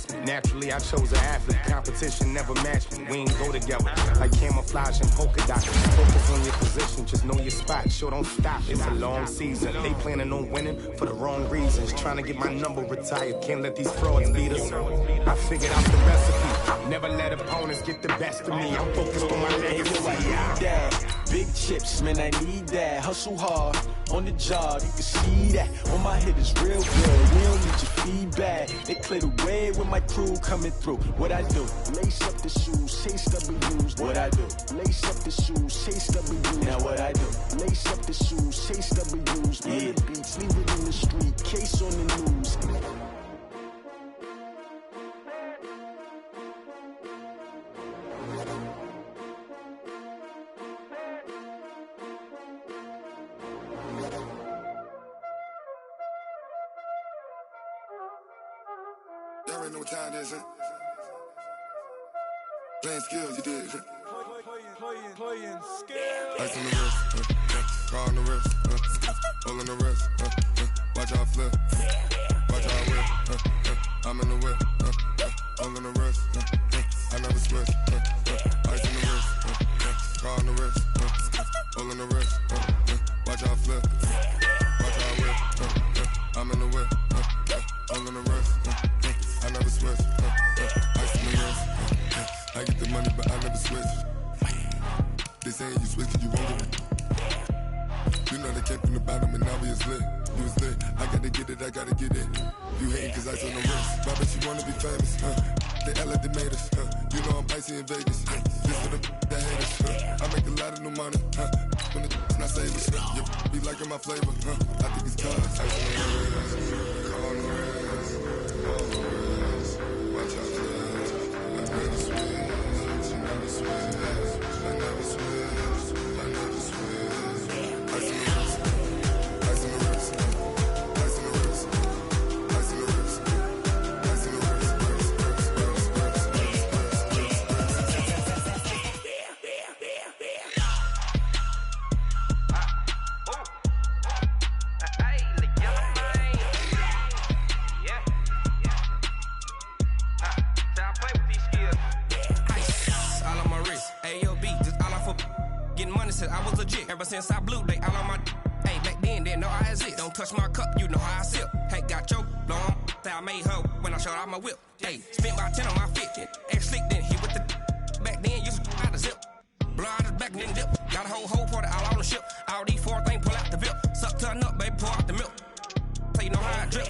ask me. Naturally, I chose an athlete. Competition never matched me. We ain't go together like camouflage and polka dots. Focus on your position, just know your spot. Sure, don't stop. It's a long season. They planning on winning for the wrong reasons. Trying to get my number retired. Can't let these frauds beat us. I figured out the recipe. Never let opponents get the best of me. I'm focused on my legacy. Big chips, man, I need that. Hustle hard on the job, you can see that. On my head is real good, we don't need your feedback. They clear the way with my crew coming through. What I do? Lace up the shoes, chase W's. What I do? Lace up the shoes, chase W's. Now what I do? Lace up the shoes, chase W's. Yeah. The beats, leave it in the street, case on the news. Y'all already know what time it is, huh? Playing skills, you did, huh? Playing skills. Ice on the wrist, car on the wrist, hole in the wrist, watch how I flip, watch how I whip, I'm in the whip, hole in the wrist, I never switch, ice on the wrist, car on the wrist, hole in the wrist, watch how I flip, watch how I whip, I'm in the whip, hole in the wrist, I never switch, ice on the wrist, I get the money but I never switch. They saying you switch cause you won't get it. You know they came from the bottom and now we is lit. You was lit, I gotta get it, I gotta get it. You hating cause ice on the wrist. But you wanna be famous, They act like they made us, You know I'm icy in Vegas, Just for the that hate us, I make a lot of new money, When the not savers, You be liking my flavor, I think it's cause ice on the wrist, car on the wrist, all the wrist. Watch out for this, I never switch, I never switch. I never switch, I never switch. Ice in the wrist, ice in the wrist, ice in the wrist, ice in the wrist, ice in the wrist, I was legit. Ever since I blew, they all on my hey, back then, didn't know I exist. Don't touch my cup, you know how I sip. Hey, got choked, long. I made her when I showed out my whip. Hey, spent about 10 on my fit. Ex-slick, then hit with the back then, used to out the zip. Blow out his back, then dip. Got a whole party all on the ship. All these four things pull out the VIP. Suck to a nut, baby, pour out the milk. So you know how I drip.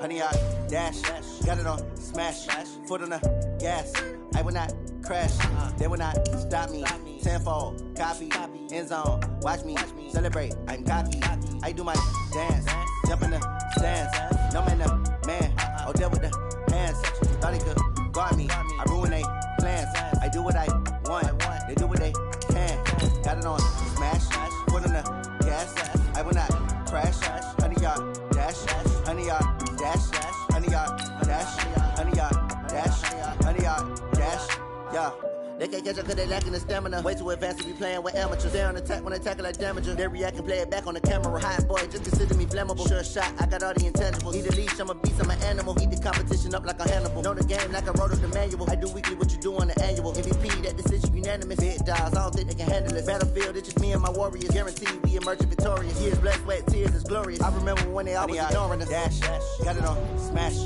Honey, I dash, got it on smash, foot on the gas. I will not crash, they will not stop me. Tenfold, copy, end zone, watch me celebrate. I'm cocky, I do my dance, jump in the stands. No man, the man, oh there with the hands. Thought he could guard me, I ruin they plans. I do what I want, they do what they can. Got it on smash, foot on the gas. I will not crash, honey, y'all dash, honey, y'all dash, honey, y'all dash, honey, y'all dash, honey, y'all dash. Yeah, they can't catch up cause they lacking the stamina. Way too advanced to be playing with amateurs. They on attack when they tackle like damager. They react and play it back on the camera. Hot boy, just consider me flammable. Sure shot, I got all the intangibles. Need a leash, I'm a beast, I'm an animal. Eat the competition up like a Hannibal. Know the game like I wrote up the manual. I do weekly what you do on the annual. MVP, that decision unanimous. Big dogs, I don't think they can handle it. Battlefield, it's just me and my warriors. Guaranteed we emerging victorious. Years, blood, sweat, tears is glorious. I remember when they always ignoring us. Dash, got it on, smash,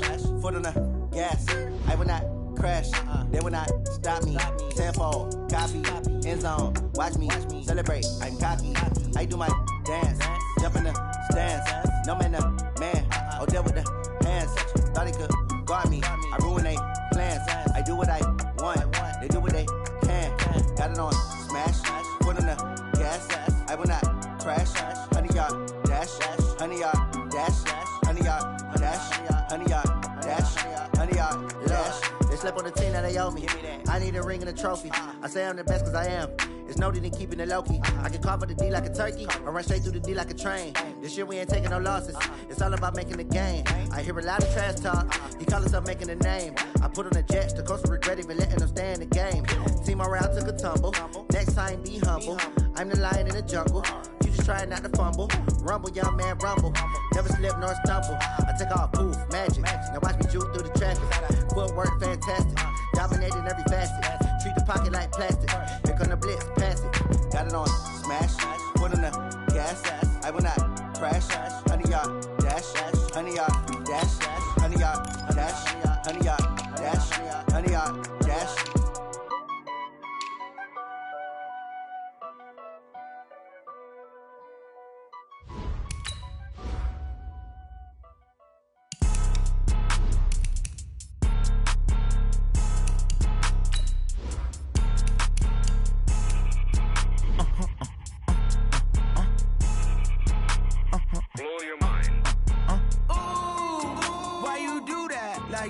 foot on the gas. I will not crash, they will not stop me. Tenfold, copy, end zone, watch me celebrate. I'm cocky, I do my dance, jump in the stands. No man, man, oh there with the hands. Thought he could guard me, I ruin they plans. I do what I want, they do what they can. Got it on, smash, foot on the gas. I will not crash, 100-yard dash, 100-yard dash, 100-yard dash, 100-yard dash, 100-yard dash. They slept on the team that they owe me. I need a ring and a trophy. I say I'm the best cause I am. It's noted in keeping it low-key. I can carve up the D like a turkey or run straight through the D like a train. This year we ain't taking no losses. It's all about making the game. I hear a lot of trash talk. He call himself making a name. I put on the Jets. The coach will regret even letting them stay in the game. Team morale took a tumble. Next time be humble. I'm the lion in the jungle. You just try not to fumble. Rumble, young man, rumble. Never slip nor stumble. I take off, poof, magic. Now watch me juke through the traffic. Footwork fantastic. Dominating every facet. Treat the pocket like plastic. Here come the blitz, pass it. Got it on, smash. Foot on the gas. I will not crash. 100-yard dash. 100-yard dash. 100-yard dash. 100-yard dash. 100-yard dash.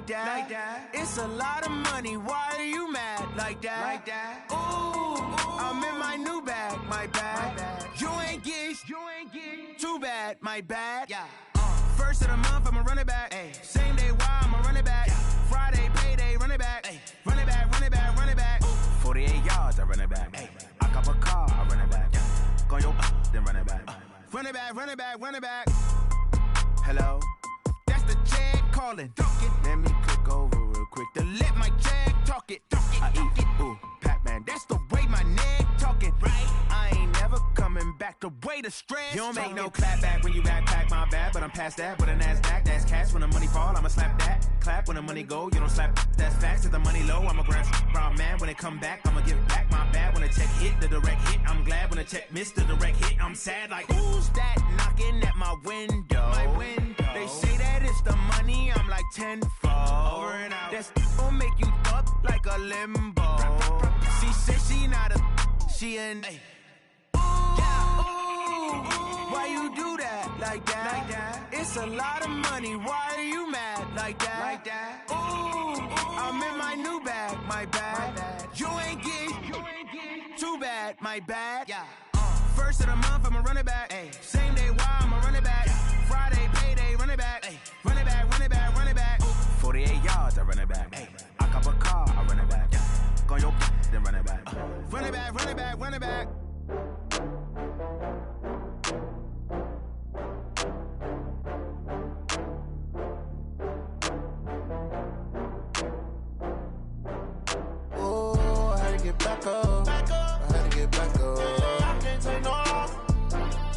Like that. It's a lot of money. Why are you mad like that? Ooh, I'm in my new bag. My bad. You ain't get. Too bad. My bad. Yeah. First of the month, I'ma run it back. Ay. Same day, why I'ma run it back. Yeah. Friday, payday, run it back. Ay. Run it back, run it back, run it back. Ooh. 48 yards, I run it back. Ay. I cop a car, I run it back. Yeah. Go yo, then run it back. Run it back, run it back, run it back. Hello. The check calling. Let me click over real quick to let my check talk it. I eat it, ooh, Pac-Man. That's the way my neck talking. Right? I ain't never coming back the way the stress. You don't make no clap back when you backpack, my bad. But I'm past that with a NASDAQ. That's cash when the money fall. I'ma slap that. Clap when the money go. You don't slap. That's facts. If the money low, I'ma grab brown man. When it come back, I'ma give back my bad. When the check hit, the direct hit. I'm glad when the check missed the direct hit. I'm sad like who's that knocking at my window? My window. They say that it's the money, I'm like tenfold. Over and out. That's gon' make you up like a limbo. She said she not a, she an. Ay. Ooh, why you do that like that? It's a lot of money. Why are you mad like that? Ooh, I'm in my new bag. My bad. You ain't get. Too bad. My bad. Yeah. First of the month, I'ma run it back. Ay. Same day, why I'ma run it back. Friday, payday, run it back. Ay. Run it back, run it back, run it back. 48 yards, I run it back. Ay. I cop a car, I run it back. Go yo, then run it back. Run it back, run it back, run it back. Ooh, I had to get back up. I had to get back up. I can't take no loss.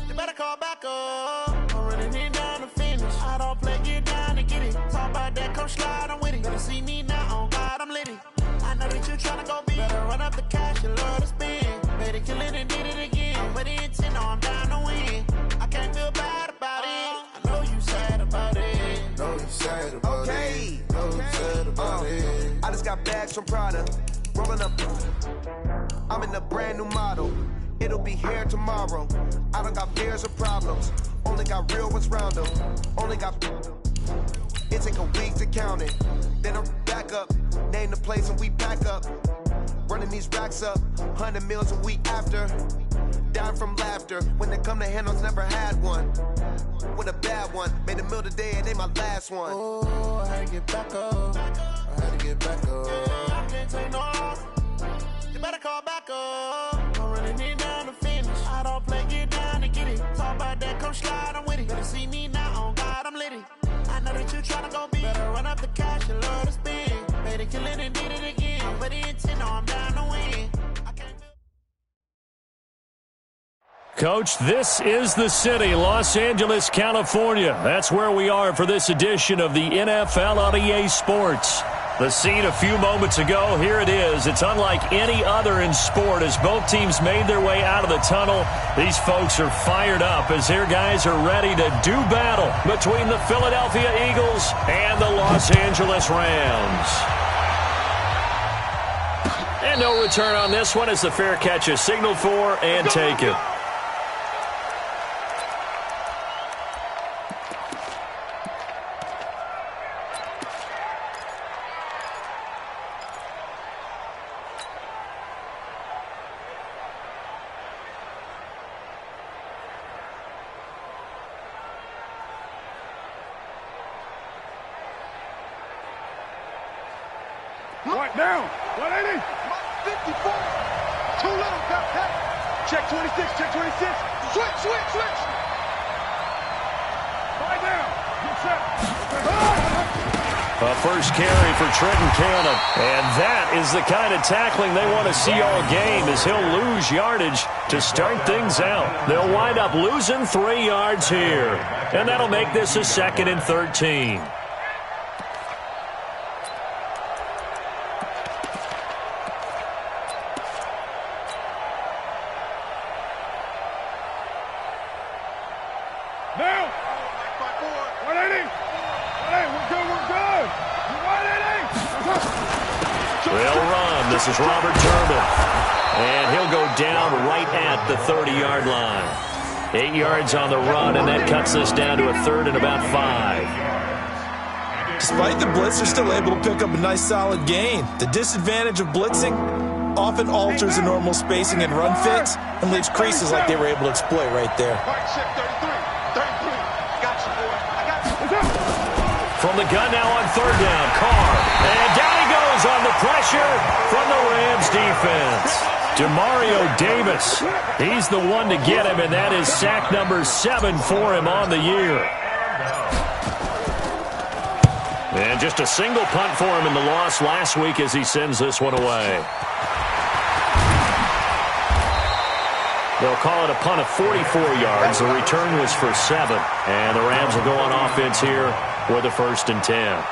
You better call back up. I'm running it down to finish. I don't play, get down to get it. Talk about that, come slide, I'm with it. Better see me now, on God, I'm litty. I know that you tryna go big. Better run up the cash, you love to spend. Better kill it and did it again. I'm with the intent, no, I'm down to win. I can't feel bad about it. I know you sad about it. Know you sad about it. Know you sad about it. I just got bags from Prada. Rolling up. I'm in a brand new model. It'll be here tomorrow. I don't got fears or problems. Only got real ones round them. Only got. It take a week to count it. Then I'm back up. Name the place and we pack up. Running these racks up. 100 meals a week after. Down from laughter. When they come to handles, never had one. With a bad one. Made a meal today and they my last one. Oh, I had to get back up. I had to get back up. I can't take no loss. You better up. I'm running it down to finish. I don't play, get down to get it. Talk about that, come slide, I'm with it. Better see me now, on God, I'm litty. I know that you tryna go big. Better run up the cash and love to spin. Made it, kill it, and did it again. But the intent, no, I'm down to win. Coach, this is the city, Los Angeles, California. That's where we are for this edition of the NFL on EA Sports. The scene a few moments ago, here it is. It's unlike any other in sport as both teams made their way out of the tunnel. These folks are fired up as their guys are ready to do battle between the Philadelphia Eagles and the Los Angeles Rams. And no return on this one as the fair catch is signaled for and taken. Right down. 180. 54. Too little. Check 26. Check 26. Switch. Right down. Get set. A first carry for Trenton Cannon. And that is the kind of tackling they want to see all game as he'll lose yardage to start things out. They'll wind up losing 3 yards here. And that'll make this a 2nd and 13. Now. 180. 180. We're good. 180. They'll run. This is Robert Turbin. And he'll go down right at the 30-yard line. 8 yards on the run, and that cuts us down to a 3rd and about 5. Despite the blitz, they're still able to pick up a nice solid gain. The disadvantage of blitzing often alters the normal spacing and run fits and leaves creases like they were able to exploit right there. From the gun now on 3rd down, Carr. And down he goes on the pressure from the Rams defense. Demario Davis, he's the one to get him, and that is sack number 7 for him on the year. And just a single punt for him in the loss last week as he sends this one away. They'll call it a punt of 44 yards. The return was for 7. And the Rams will go on offense here with a 1st and 10.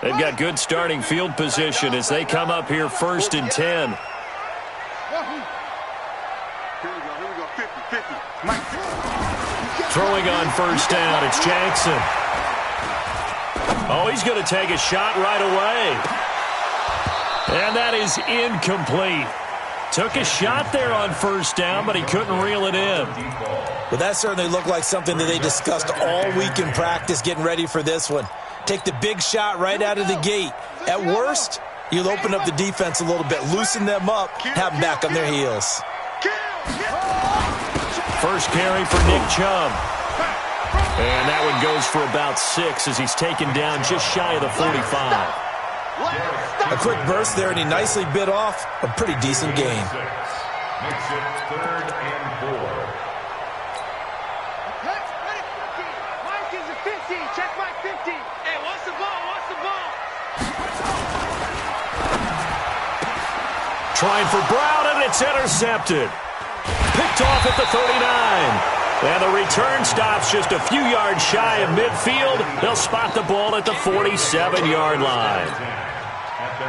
They've got good starting field position as they come up here 1st and 10. Throwing on 1st down, it's Jackson. Oh, he's going to take a shot right away. And that is incomplete. Took a shot there on 1st down, but he couldn't reel it in. Well, that certainly looked like something that they discussed all week in practice getting ready for this one. Take the big shot right out of the gate. At worst, you'll open up the defense a little bit, loosen them up, have them back on their heels. First carry for Nick Chubb. And that one goes for about 6 as he's taken down just shy of the 45. A quick burst there, and he nicely bit off a pretty decent gain. Makes it 3rd and 4. Mike is a 50. Check Mike 50. Hey, what's the ball? What's the ball? Trying for Brown, and it's intercepted. Picked off at the 39. And the return stops just a few yards shy of midfield. They'll spot the ball at the 47-yard line.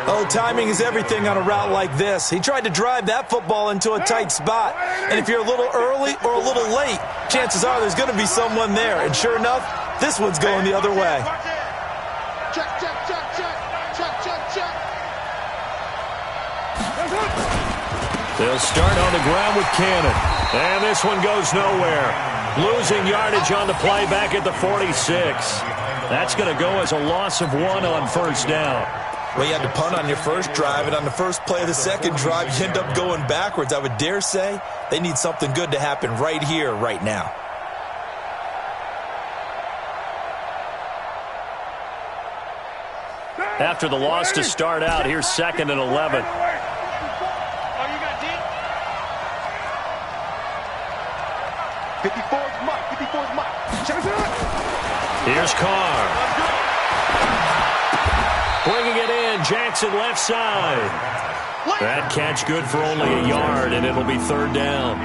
Oh, timing is everything on a route like this. He tried to drive that football into a tight spot. And if you're a little early or a little late, chances are there's going to be someone there. And sure enough, this one's going the other way. Check, check, check, check. Check, check, check. They'll start on the ground with Cannon. And this one goes nowhere. Losing yardage on the play back at the 46. That's going to go as a loss of 1 on first down. Well, you had to punt on your first drive, and on the first play of the second drive, you end up going backwards. I would dare say they need something good to happen right here, right now. After the loss to start out, here's 2nd and 11. Oh, you got deep? 54's Mike. 54's Mike. Check it out. Here's Carr. Bringing it in, Jackson left side. That catch good for only a yard, and it'll be 3rd down.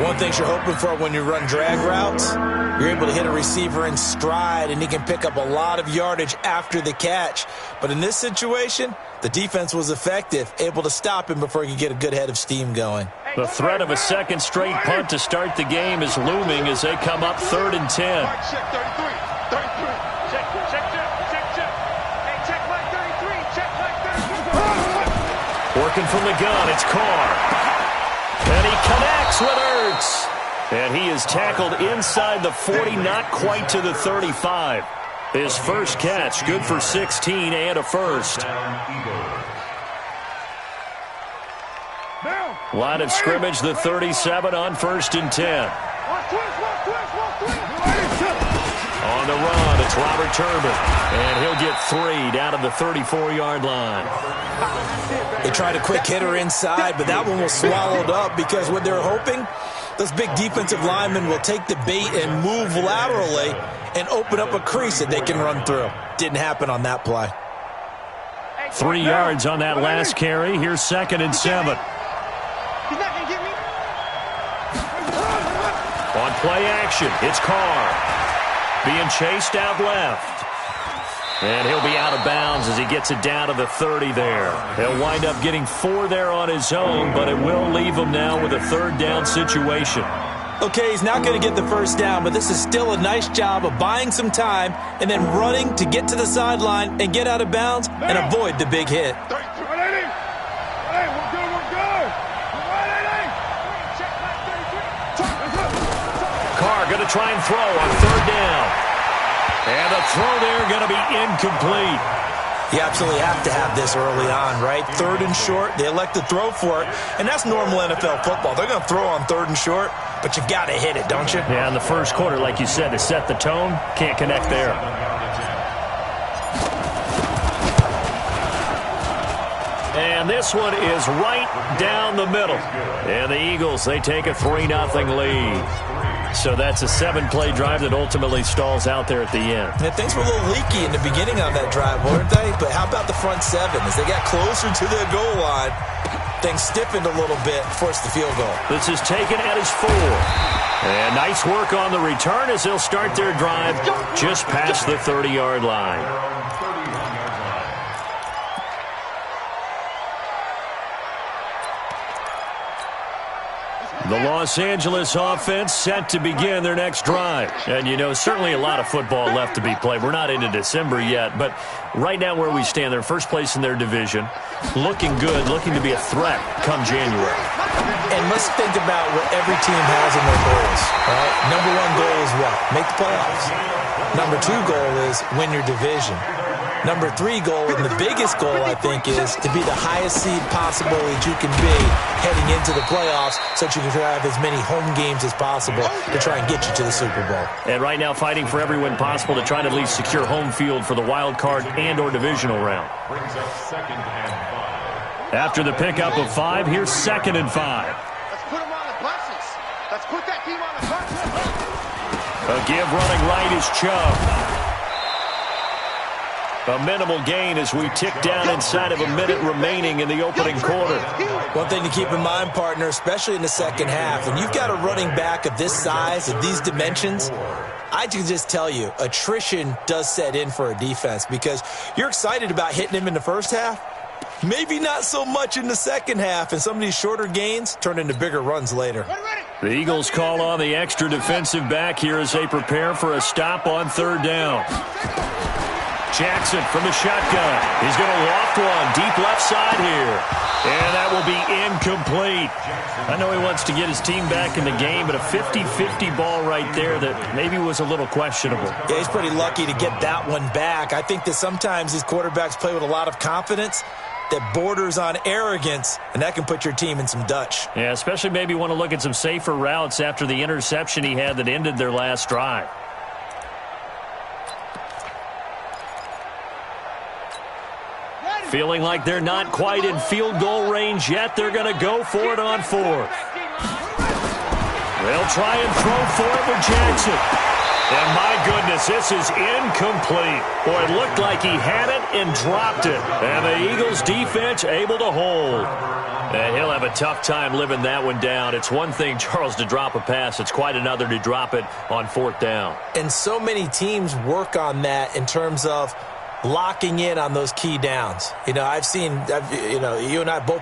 One thing you're hoping for when you run drag routes, you're able to hit a receiver in stride, and he can pick up a lot of yardage after the catch. But in this situation, the defense was effective, able to stop him before he could get a good head of steam going. The threat of a second straight punt to start the game is looming as they come up 3rd and 10. Check 33. 33. Check. Hey, check my 33. Check my 33. Working from the gun, it's Carr. And he connects with Ertz. And he is tackled inside the 40, not quite to the 35. His first catch, good for 16 and a first. Line of scrimmage, the 37 on 1st and 10. On the run, it's Robert Turbin. And he'll get 3 down to the 34-yard line. They tried a quick hitter inside, but that one was swallowed up because what they're hoping, those big defensive linemen will take the bait and move laterally and open up a crease that they can run through. Didn't happen on that play. 3 yards on that last carry. Here's 2nd and 7. He's not going to get me. On play action, it's Carr. Being chased out left. And he'll be out of bounds as he gets it down to the 30 there. He'll wind up getting 4 there on his own, but it will leave him now with a 3rd down situation. Okay, he's not going to get the first down, but this is still a nice job of buying some time and then running to get to the sideline and get out of bounds and avoid the big hit. Carr going to try and throw on 3rd down. And the throw there going to be incomplete. You absolutely have to have this early on, right? 3rd and short, they elect to throw for it, and that's normal NFL football. They're going to throw on 3rd and short, but you've got to hit it, don't you? Yeah, in the first quarter, like you said, to set the tone, can't connect there. And this one is right down the middle. And the Eagles, they take a 3-0 lead. So that's a 7-play drive that ultimately stalls out there at the end. And things were a little leaky in the beginning on that drive, weren't they? But how about the front 7? As they got closer to the goal line, things stiffened a little bit, forced the field goal. This is taken at his 4. And nice work on the return as they'll start their drive just past the 30-yard line. The Los Angeles offense set to begin their next drive. And, you know, certainly a lot of football left to be played. We're not into December yet, but right now where we stand, they're first place in their division. Looking good, looking to be a threat come January. And let's think about what every team has in their goals. Right? Number 1 goal is what? Make the playoffs. Number 2 goal is win your division. Number 3 goal, and the biggest goal, I think, is to be the highest seed possible that you can be heading into the playoffs so that you can have as many home games as possible to try and get you to the Super Bowl. And right now fighting for every win possible to try to at least secure home field for the wild card and or divisional round. After the pickup of 5, here's 2nd and 5. Let's put them on the buses. Let's put that team on the buses. A give running right is Chubb. A minimal gain as we tick down inside of a minute remaining in the opening quarter. One thing to keep in mind, partner, especially in the second half, when you've got a running back of this size, of these dimensions, I can just tell you, attrition does set in for a defense because you're excited about hitting him in the first half. Maybe not so much in the second half, and some of these shorter gains turn into bigger runs later. The Eagles call on the extra defensive back here as they prepare for a stop on 3rd down. Jackson from the shotgun. He's going to loft one deep left side here. And that will be incomplete. I know he wants to get his team back in the game, but a 50-50 ball right there that maybe was a little questionable. Yeah, he's pretty lucky to get that one back. I think that sometimes these quarterbacks play with a lot of confidence that borders on arrogance, and that can put your team in some Dutch. Yeah, especially maybe want to look at some safer routes after the interception he had that ended their last drive. Feeling like they're not quite in field goal range yet. They're going to go for it on fourth. They'll try and throw for it with Jackson. And my goodness, this is incomplete. Boy, it looked like he had it and dropped it. And the Eagles defense able to hold. And he'll have a tough time living that one down. It's one thing, Charles, to drop a pass. It's quite another to drop it on fourth down. And so many teams work on that in terms of locking in on those key downs. You know, you and I both